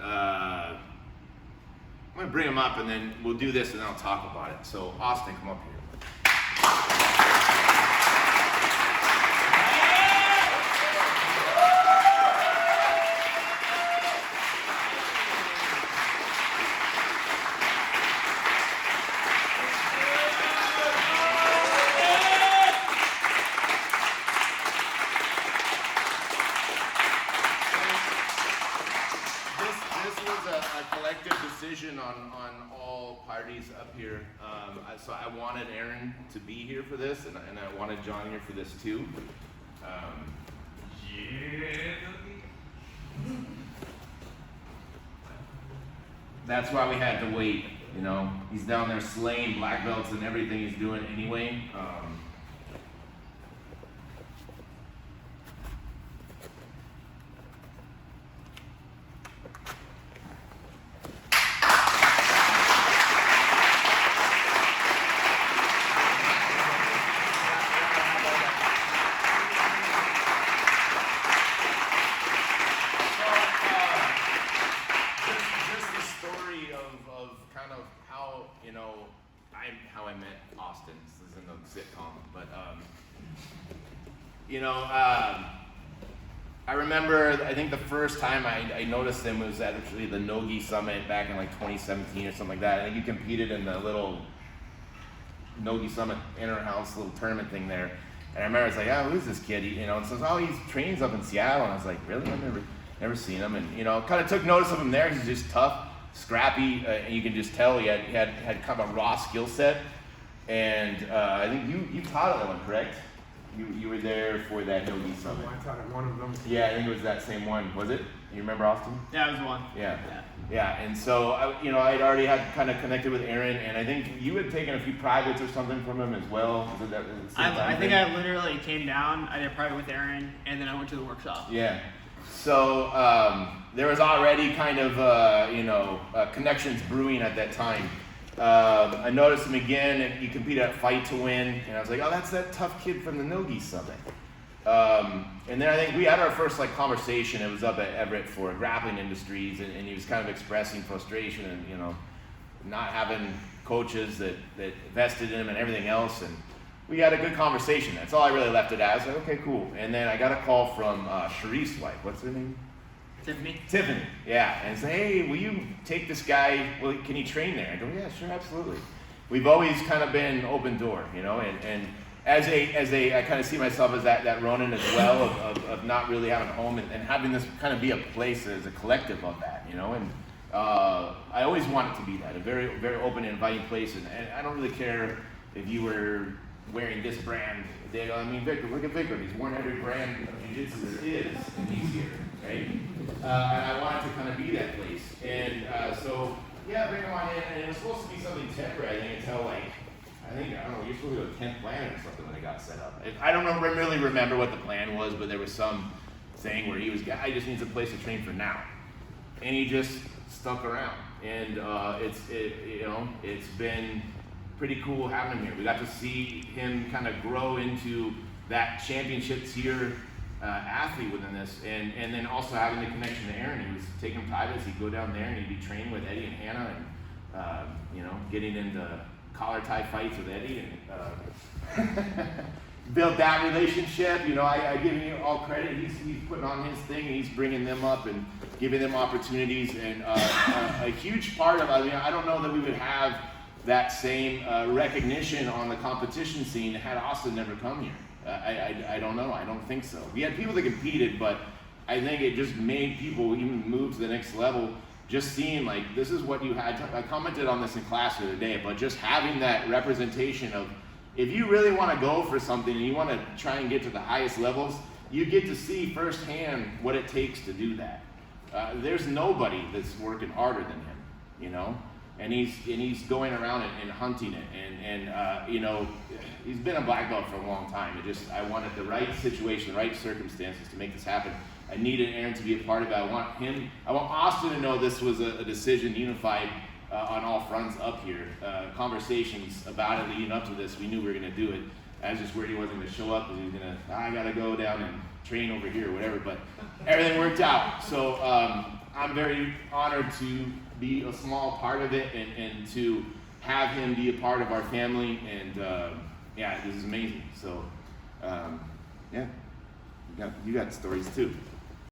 I'm going to bring him up and then we'll do this and then I'll talk about it. So Austin, come up here. On all parties up here. So I wanted Aaron to be here for this, and I wanted John here for this too. That's why we had to wait, you know. He's down there slaying black belts and everything he's doing anyway. How I met Austin. This isn't a sitcom, but I remember, I think the first time I noticed him was at actually the Nogi Summit back in like 2017 or something like that. I think you competed in the little Nogi Summit inter-house little tournament thing there. And I remember it's like, oh, who's this kid? You know, and says, oh, he trains up in Seattle. And I was like, really? I've never seen him. And you know, kind of took notice of him there. He's just tough, scrappy, and you can just tell he had kind of a raw skill set. And I think you taught at that one, correct? You were there for that Nogi Summit. I taught at one of them. Yeah, I think it was that same one. Was it? You remember Austin? Yeah, it was one. Yeah. And so I'd already had kind of connected with Aaron, and I think you had taken a few privates or something from him as well. Was it that I think I literally came down. I did a private with Aaron, and then I went to the workshop. Yeah. So there was already kind of connections brewing at that time. I noticed him again, and he competed at Fight to Win, and I was like, oh, that's that tough kid from the Nogi Summit. And then I think we had our first conversation. It was up at Everett for Grappling Industries, and he was kind of expressing frustration and not having coaches that vested in him and everything else. And we had a good conversation. That's all I really left it as. Like, okay, cool. And then I got a call from Sharice's wife. What's her name? Tiffany, yeah. And say, hey, will you take this guy? Well, can he train there? I go, yeah, sure, absolutely. We've always kind of been open door, and as I kind of see myself as that Ronin as well, of not really having a home and having this kind of be a place as a collective of that, and I always want it to be that, a very, very open and inviting place, and I don't really care if you were wearing this brand. Victor, look at Victor, he's worn every brand of Jiu-Jitsu there is, and he's here, right? And I wanted to kind of be that place, and so yeah, bring him on in, and it was supposed to be something temporary, I think, until I don't know, you're supposed to go to 10th planet or something when it got set up. I don't really remember what the plan was, but there was some thing where he just needs a place to train for now, and he just stuck around, and it's been pretty cool having him here. We got to see him kind of grow into that championship tier athlete within this, and then also having the connection to Aaron. He was taking privates. He'd go down there and he'd be training with Eddie and Hannah, and getting into collar tie fights with Eddie, and built that relationship. I give him all credit. He's putting on his thing, and he's bringing them up and giving them opportunities. And a huge part of I don't know that we would have that same recognition on the competition scene had Austin never come here. I don't know. I don't think so. We had people that competed, but I think it just made people even move to the next level. Just seeing this is what you had. I commented on this in class the other day, but just having that representation of, if you really want to go for something and you want to try and get to the highest levels, you get to see firsthand what it takes to do that. There's nobody that's working harder than him, and he's going around and hunting it, and he's been a black belt for a long time. I wanted the right situation, the right circumstances to make this happen. I needed Aaron to be a part of it. I want Austin to know this was a decision unified on all fronts up here. Conversations about it leading up to this, we knew we were going to do it. I was just worried he wasn't going to show up because he was going to, I got to go down and train over here or whatever, but everything worked out. So I'm very honored to be a small part of it and to have him be a part of our family. And yeah, this is amazing. So yeah, you got stories too.